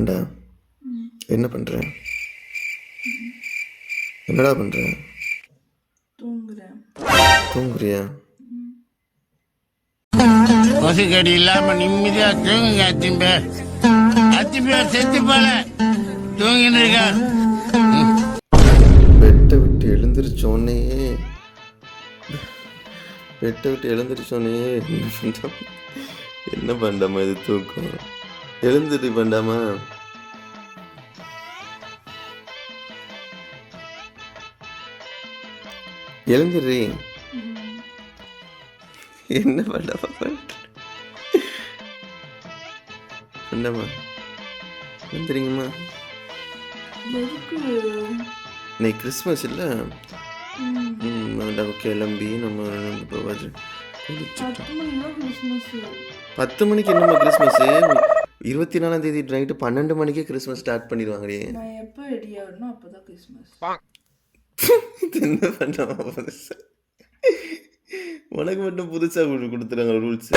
ஏண்டா என்ன பண்ணுற? என்னடா பண்ணுற? தூங்குறியா? கொசுக்கடி இல்லாம நிம்மதியா தூங்குங்க அத்திம்பே. அத்திம்பே செத்து போல தூங்கின்னு இருக்கா. பெட்டை விட்டு எழுந்திரிச்சோன்னே என்ன பண்ணாமா இது தூக்கம்? எழுந்துட்டு பண்ணாமா? எழுந்துடுறி. என்ன பண்ணாமா பண்ணாமா எழுந்துறீங்கம்மா. இன்னைக்கு கிறிஸ்மஸ் இல்லை? கிளம்பி நம்ம போவாது 10 மணிக்கு. என்னம்மா கிறிஸ்மஸ்? 24ஆம் தேதி நைட்டு 12 மணிக்கே கிறிஸ்மஸ் ஸ்டார்ட் பண்ணிடுவாங்களே. என்ன பண்ணாமா புதுசா? உனக்கு மட்டும் புதுசா கொடுத்துறாங்க ரூல்ஸ்.